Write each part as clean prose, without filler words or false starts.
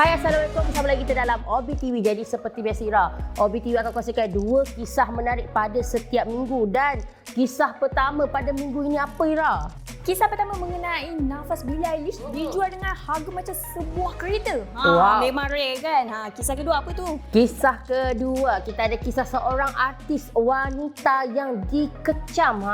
Hai, Assalamualaikum. Bersama lagi kita dalam Obi TV. Jadi seperti biasa Ira, Obi TV akan kongsikan 2 kisah menarik pada setiap minggu. Dan kisah pertama pada minggu ini apa Ira? Kisah pertama mengenai nafas Billie Eilish dijual dengan harga macam sebuah kereta. Wow. Memang rare kan? Kisah kedua apa tu? Kisah kedua, kita ada kisah seorang artis wanita yang dikecam.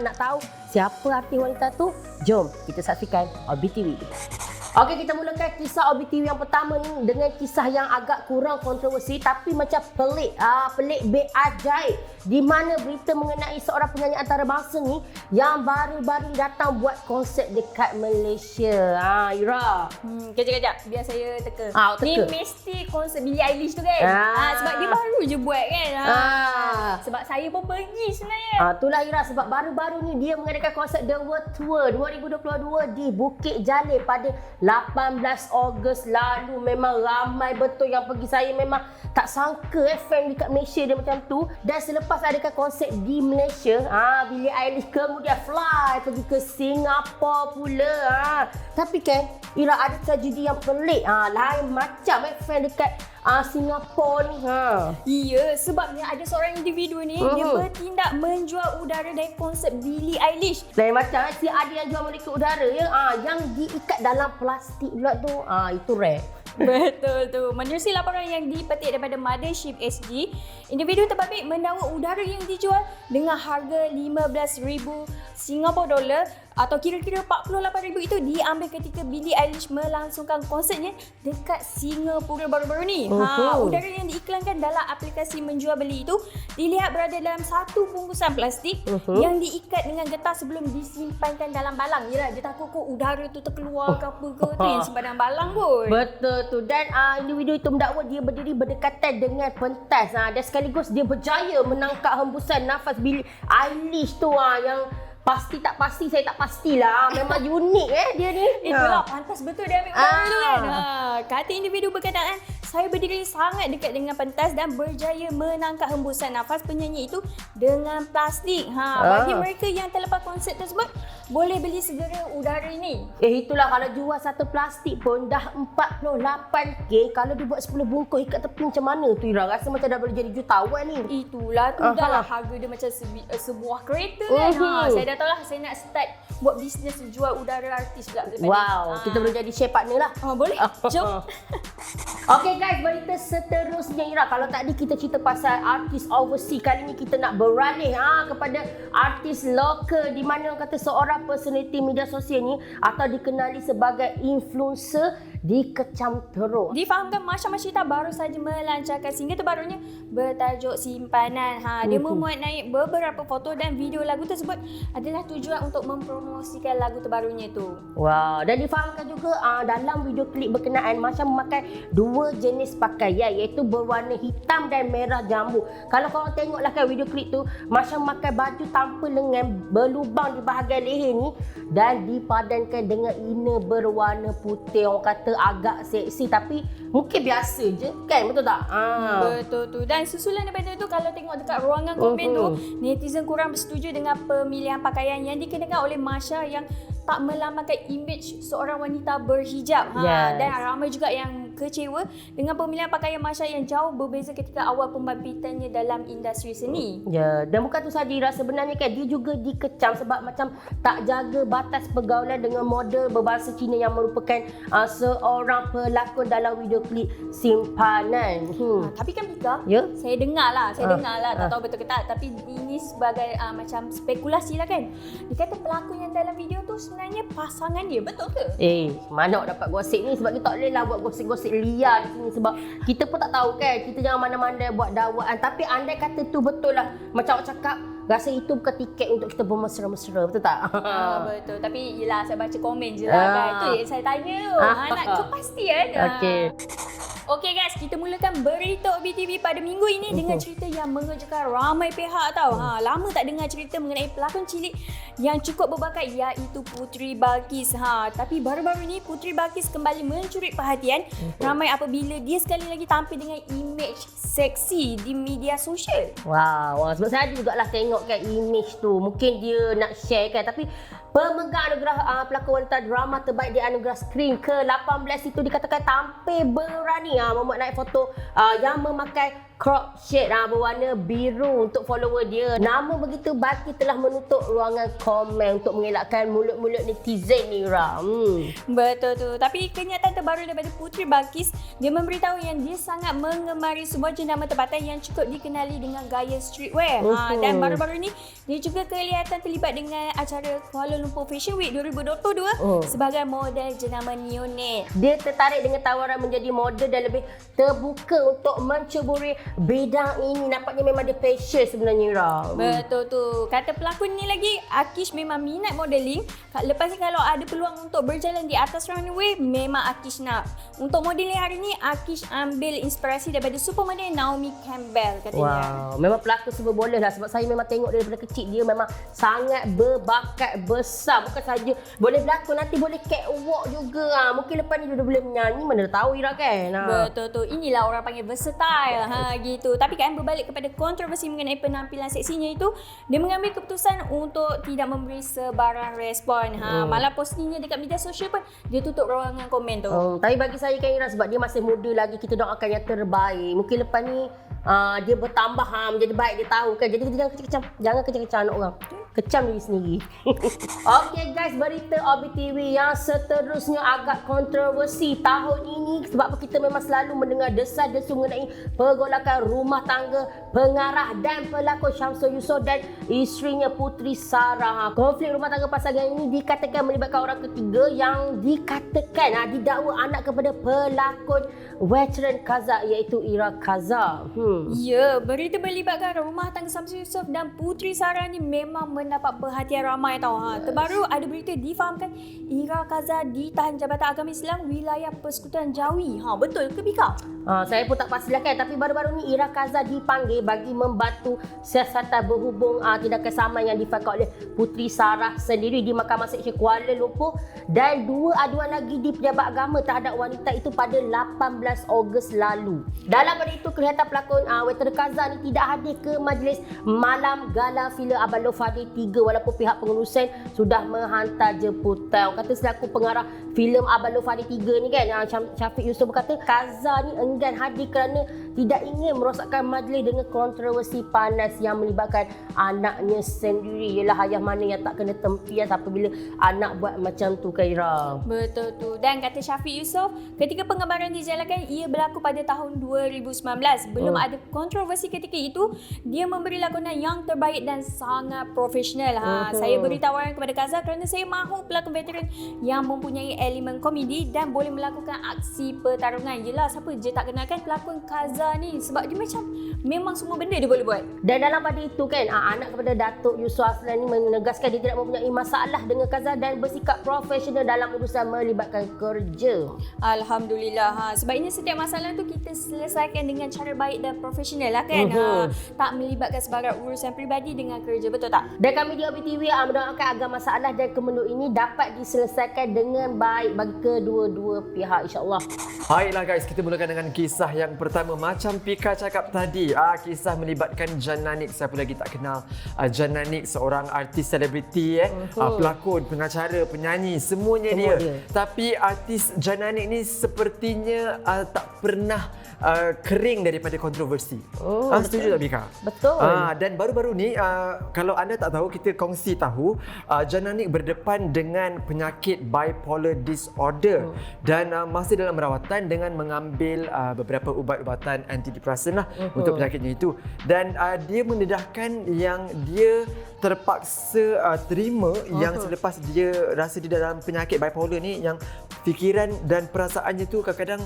Nak tahu siapa artis wanita tu? Jom kita saksikan Obi TV. Okey, kita mulakan kisah Obi TV yang pertama ni dengan kisah yang agak kurang kontroversi tapi macam pelik. Pelik be ajaib. Di mana berita mengenai seorang penyanyi antarabangsa ni yang baru-baru datang buat konsert dekat Malaysia. Ira. Kejap-kejap. Biar saya teka. Teka. Ni mesti konsert Billie Eilish tu kan? Sebab dia baru je buat kan? Sebab saya pun pergi sebenarnya. Itulah Ira, sebab baru-baru ni dia mengadakan konsert The World Tour 2022 di Bukit Jalil pada 18 Ogos lalu. Memang ramai betul yang pergi. Saya memang tak sangka fan dekat Malaysia dia macam tu. Dan selepas adakan konsert di Malaysia, Billie Eilish kemudian fly pergi ke Singapura pula. Tapi kan Ira, ada tragedi yang pelik. Lain macam fan dekat Singapura ni. Ya, sebabnya ada seorang individu ni dia bertindak menjual udara dari konsert Billie Eilish. Lain macam si ada yang jual molekul udara ya, yang diikat dalam plastik pula tu. Itu rare. Betul tu. Menerusi laporan yang dipetik daripada Mothership SG, individu terbabit mendakwa udara yang dijual dengan harga 15,000 Singapore dollar atau kira-kira 48,000 itu diambil ketika Billie Eilish melangsungkan konsertnya dekat Singapura baru-baru ni. Udara yang diiklankan dalam aplikasi menjual beli itu dilihat berada dalam satu bungkusan plastik yang diikat dengan getah sebelum disimpankan dalam balang. Yalah, dia takut kok udara tu terkeluar ke apa ke tu yang simpan dalam balang pun. Betul tu. Dan individu itu mendakwa dia berdiri berdekatan dengan pentas. Dan sekaligus dia berjaya menangkap hembusan nafas Billie Eilish tu yang pasti tak pasti, saya tak pastilah. Memang unik dia ni. Itulah pantas betul dia ambil udara tu kan. Kata individu berkataan, saya berdiri sangat dekat dengan pentas dan berjaya menangkap hembusan nafas penyanyi itu dengan plastik. Bagi mereka yang terlepas konsert tersebut, boleh beli segera udara ini. Itulah, kalau jual satu plastik pun dah 48k. Kalau dibuat 10 bungkus ikat tepi macam mana tu Ira? Rasa macam dah boleh jadi jutawan ni. Itulah tu, dah lah harga dia macam sebuah kereta kan. Saya dah tahu lah, saya nak start buat bisnes jual udara artis pula. Wow, kita boleh jadi share partner lah. Boleh, jom. Okay guys, berita seterusnya Ira. Kalau tadi kita cerita pasal artis overseas, kali ni kita nak beralih kepada artis lokal, di mana orang kata seorang personality media sosial ni atau dikenali sebagai influencer dikecam teruk. Difahamkan Masha Mashita baru saja melancarkan single terbarunya bertajuk Simpanan. Dia memuat naik beberapa foto dan video lagu tersebut adalah tujuan untuk mempromosikan lagu terbarunya tu. Wow, dan difahamkan juga dalam video klip berkenaan Masha memakai 2 jenis pakaian, iaitu berwarna hitam dan merah jambu. Kalau korang tengoklah kan video klip tu, Masha memakai baju tanpa lengan berlubang di bahagian leher ni dan dipadankan dengan inner berwarna putih. Orang kata agak seksi tapi mungkin biasa je kan, betul tak? Betul tu. Dan susulan daripada tu, kalau tengok dekat ruangan komen tu, netizen kurang bersetuju dengan pemilihan pakaian yang dikenakan oleh Masha yang tak melambangkan imej seorang wanita berhijab. Dan ramai juga yang kecewa dengan pemilihan pakaian Masha yang jauh berbeza ketika awal pembangkitannya dalam industri seni. Ya, dan bukan tu saja Ira, sebenarnya kan dia juga dikecam sebab macam tak jaga batas pergaulan dengan model berbahasa Cina yang merupakan seorang pelakon dalam video klip Simpanan. Tapi kan Mika, saya dengar lah, tak tahu betul ke tak, tapi ini sebagai macam spekulasi lah kan. Dia kata pelakon yang dalam video tu sebenarnya pasangan dia, betul ke? Mana nak dapat gosip ni, sebab kita tak boleh lah buat gosip-gosip liar di sini, sebab kita pun tak tahu kan. Kita jangan mana-mana buat dakwaan. Tapi andai kata tu betul lah, macam awak cakap, rasa itu bukan tiket untuk kita bermesra-mesra, betul tak? Betul. Tapi yelah, saya baca komen je lah kan. Itu yang saya tanya tu. Nak kepastian. Okey guys, kita mulakan berita Obi TV pada minggu ini dengan cerita yang mengejutkan ramai pihak tau. Lama tak dengar cerita mengenai pelakon cilik yang cukup berbakat, iaitu Puteri Balqis. Tapi baru-baru ni Puteri Balqis kembali mencuri perhatian ramai apabila dia sekali lagi tampil dengan imej seksi di media sosial. Wow, sebab saya ada jugalah tengok kan imej tu. Mungkin dia nak share kan, tapi Pemegang anugerah pelakon wanita drama terbaik di anugerah skrin ke-18 itu dikatakan tampil berani memuat naik foto yang memakai crop shade berwarna biru untuk follower dia. Namun begitu, Baki telah menutup ruangan komen untuk mengelakkan mulut-mulut netizen ni, Ira. Betul tu. Tapi kenyataan terbaru daripada Puteri Balqis, dia memberitahu yang dia sangat mengemari sebuah jenama tempatan yang cukup dikenali dengan gaya streetwear. Dan baru-baru ni dia juga kelihatan terlibat dengan acara Kuala Lumpur Fashion Week 2022 sebagai model jenama Neonet. Dia tertarik dengan tawaran menjadi model dan lebih terbuka untuk menceburi bidang ini. Nampaknya memang dia passion sebenarnya, Ira. Betul tu. Kata pelakon ni lagi, Akish memang minat modeling. Lepas ni kalau ada peluang untuk berjalan di atas runway, memang Akish nak. Untuk modeling hari ni, Akish ambil inspirasi daripada supermodel Naomi Campbell katanya. Wow, memang pelakon serba boleh lah, sebab saya memang tengok daripada kecil dia memang sangat berbakat besar. Bukan saja boleh berlakon, nanti boleh catwalk juga. Mungkin lepas ni dia dah boleh menyanyi, mana dah tahu, Ira kan. Betul tu. Inilah orang panggil versatile. Gitu. Tapi kan berbalik kepada kontroversi mengenai penampilan seksinya itu, dia mengambil keputusan untuk tidak memberi sebarang respon. Malah postingnya dekat media sosial pun dia tutup ruangan komen tu. Tapi bagi saya kan, Ira, sebab dia masih muda lagi, kita doakan yang terbaik. Mungkin lepas ni dia bertambah menjadi baik, dia tahu kan. Jadi kita jangan kecam-kecam, jangan kecam-kecam anak orang. Kecam diri sendiri. Okey guys, berita OBTV yang seterusnya agak kontroversi tahun ini sebab kita memang selalu mendengar desas-desus mengenai pergolakan rumah tangga pengarah dan pelakon Syamsul Yusof dan isterinya Puteri Sarah. Konflik rumah tangga pasangan ini dikatakan melibatkan orang ketiga yang dikatakan didakwa anak kepada pelakon veteran Kaza iaitu Ira Kaza. Ya, berita melibatkan rumah tangga Syamsul Yusof dan Puteri Sarah ni memang mendapat perhatian ramai tau. Terbaru ada berita difahamkan Ira Kaza ditahan Jabatan Agama Islam wilayah Persekutuan Jawi. Betul ke, Bika? Saya pun tak pastilah kan, tapi baru-baru ni Ira Kaza dipanggil bagi membantu siasatan berhubung tindakan saman yang difahamkan oleh Puteri Sarah sendiri di Mahkamah Seksyen Kuala Lumpur dan 2 aduan lagi di Pejabat Agama terhadap wanita itu pada 18 Ogos lalu. Dalam pada itu, kelihatan pelakon veteran Kaza ni tidak hadir ke majlis malam gala filem Abang Loh Fadil 3 walaupun pihak pengurusan sudah menghantar jemputan. Kata selaku pengarah filem Abang Loh Fadil 3 ni kan, Syafiq Yusof berkata Kaza ni enggan hadir kerana tidak ingin merosakkan majlis dengan kontroversi panas yang melibatkan anaknya sendiri. Yelah, ayah mana yang tak kena tempias apabila anak buat macam tu, Kaira. Betul tu. Dan kata Syafiq Yusof, ketika penggambaran dijalankan ia berlaku pada tahun 2019. Belum ada kontroversi ketika itu. Dia memberi lakonan yang terbaik dan sangat profesional. Saya beri tawaran kepada Kaza kerana saya mahu pelakon veteran yang mempunyai elemen komedi dan boleh melakukan aksi pertarungan. Yelah, siapa je tak kenalkan pelakon Kaza ni, sebab dia macam memang semua benda dia boleh buat. Dan dalam pada itu kan, anak kepada Datuk Yusof Aslan ni menegaskan dia tidak mempunyai masalah dengan Kaza dan bersikap profesional dalam urusan melibatkan kerja. Alhamdulillah. Sebabnya setiap masalah tu kita selesaikan dengan cara baik dan profesional lah kan. Tak melibatkan sebarang urusan peribadi dengan kerja, betul tak? Dan kami di OBTV mendoakan agar masalah dan kemenung ini dapat diselesaikan dengan baik bagi kedua-dua pihak, insyaAllah. Baiklah guys, kita mulakan dengan kisah yang pertama. Macam Pika cakap tadi, kisah melibatkan Jananik. Siapa lagi tak kenal Jananik, seorang artis selebriti, pelakon, pengacara, penyanyi, semuanya dia. Tapi artis Jananik ni sepertinya tak pernah kering daripada kontroversi. Setuju tak, Bika? Betul. Dan baru-baru ni, kalau anda tak tahu, kita kongsi tahu Jananik berdepan dengan penyakit bipolar disorder dan masih dalam rawatan dengan mengambil beberapa ubat-ubatan antidepresan untuk penyakitnya itu. Dan dia mendedahkan yang dia terpaksa terima yang selepas dia rasa dia dalam penyakit bipolar ni, yang fikiran dan perasaannya tu kadang-kadang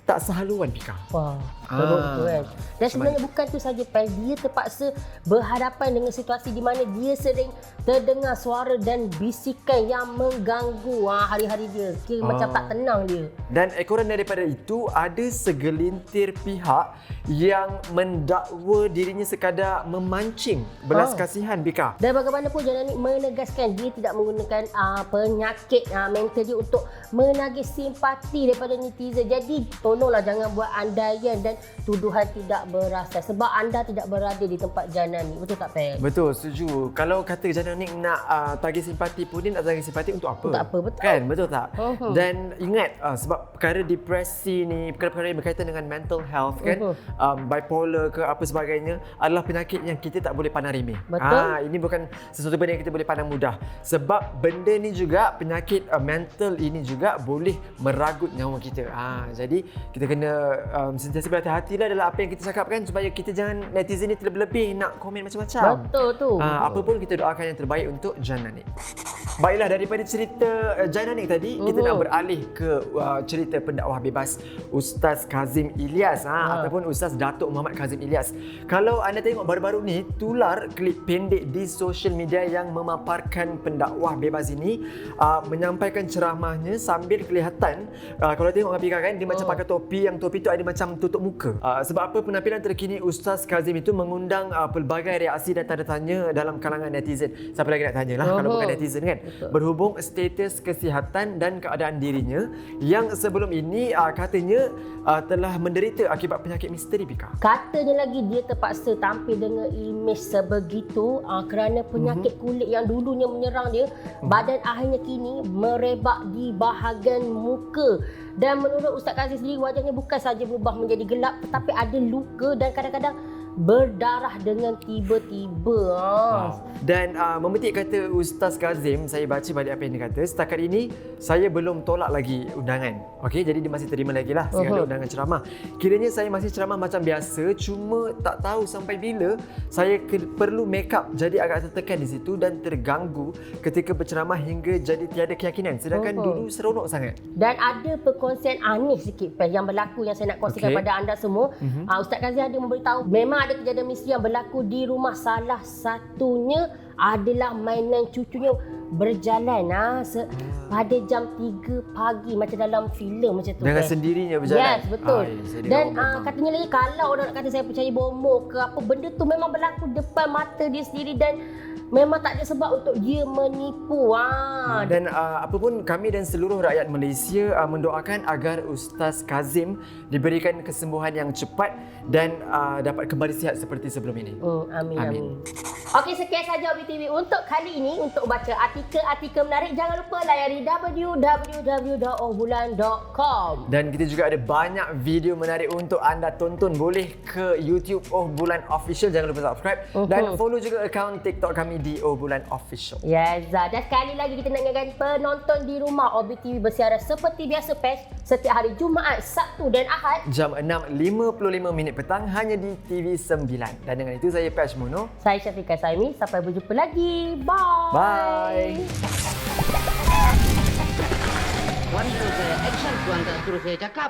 tak sehaluan, Pika. Wah, betul kan. Dan sebenarnya bukan tu saja, Pai. Dia terpaksa berhadapan dengan situasi di mana dia sering terdengar suara dan bisikan yang mengganggu hari-hari dia. Kira macam tak tenang dia. Dan ekoran daripada itu, ada segelintir pihak yang mendakwa dirinya sekadar memancing belas kasihan, Bika. Dan bagaimanapun Jananik menegaskan dia tidak menggunakan penyakit mental dia untuk menagih simpati daripada netizen. Jadi tolonglah jangan buat andaian dan tuduhan tidak berasas sebab anda tidak berada di tempat jana ni. Betul tak, Pes? Betul, setuju. Kalau kata Jana Nik nak tagih simpati pun dia nak tagih simpati untuk apa? Untuk apa, betul. Kan, betul tak? Dan Mhm. ingat sebab perkara depresi ni, perkara-perkara yang berkaitan dengan mental health kan, bipolar ke apa sebagainya adalah penyakit yang kita tak boleh pandang remeh. Betul. Ini bukan sesuatu benda yang kita boleh pandang mudah. Sebab benda ni juga, penyakit mental ini juga boleh meragut nyawa kita. Jadi kita kena sentiasa berhati-hatilah dalam apa yang kita cakapkan supaya kita jangan netizen ni terlebih-lebih nak komen macam-macam. Betul tu. Apa pun kita doakan yang terbaik untuk Jana Nik. Baiklah, daripada cerita Jana Nik tadi, kita nak beralih ke cerita pendakwah bebas Ustaz Kazim Ilyas ataupun Ustaz Datuk Muhammad Kazim Ilyas. Kalau anda tengok baru-baru ni tular klip pendek di social media yang memaparkan pendakwah bebas ini menyampaikan ceramahnya sambil kelihatan kalau tengok Apika kan dia macam pakai topi, yang topi tu ada macam tutup muka. Sebab apa penampilan terkini Ustaz Kazim itu mengundang pelbagai reaksi dan tanda tanya dalam kalangan netizen. Siapa lagi nak tanyalah kalau bukan netizen kan. Betul. Berhubung status kesihatan dan keadaan dirinya yang sebelum ini katanya telah menderita akibat penyakit misteri, Pika. Katanya lagi dia terpaksa tampil dengan imej sebegitu kerana penyakit kulit yang dulunya menyerang dia, badan akhirnya kini merebak di bahagian muka. Dan menurut Ustaz Kazim sendiri, wajahnya bukan saja berubah menjadi gelap tetapi ada luka dan kadang-kadang berdarah dengan tiba-tiba. Dan memetik kata Ustaz Kazim, saya baca balik apa yang dia kata, setakat ini saya belum tolak lagi undangan. Okey, jadi dia masih terima lagi lah segala undangan ceramah. Kiranya saya masih ceramah macam biasa, cuma tak tahu sampai bila saya perlu make up jadi agak tertekan di situ dan terganggu ketika berceramah hingga jadi tiada keyakinan. Sedangkan dulu seronok sangat. Dan ada perkongsian aneh sikit yang berlaku yang saya nak kongsikan pada anda semua. Ustaz Kazim ada memberitahu memang ada kejadian misteri yang berlaku di rumah, salah satunya adalah mainan cucunya berjalan pada jam 3 pagi macam dalam filem macam tu. Dengan sendirinya berjalan. Yes, betul. Dan katanya lagi kalau orang nak kata saya percaya bomoh ke apa, benda tu memang berlaku depan mata dia sendiri dan memang tak ada sebab untuk dia menipu. Dan apa pun kami dan seluruh rakyat Malaysia mendoakan agar Ustaz Kazim diberikan kesembuhan yang cepat dan dapat kembali sihat seperti sebelum ini. Amin. Okey, sekian sahaja OBTV untuk kali ini. Untuk baca artikel-artikel menarik, jangan lupa layari www.ohbulan.com. Dan kita juga ada banyak video menarik untuk anda tonton. Boleh ke YouTube Oh Bulan Official, jangan lupa subscribe dan follow juga akaun TikTok kami di Oh Bulan Official. Yes, dan sekali lagi kita nak ingatkan penonton di rumah, OBTV bersiaran seperti biasa setiap hari Jumaat, Sabtu dan Ahad jam 6.55 petang hanya di TV9. Dan dengan itu saya Pes Mono. Saya Syafiqah Saimi. Sampai berjumpa lagi. Bye. Bye. Tuan suruh saya action, tuan tak suruh saya cakap.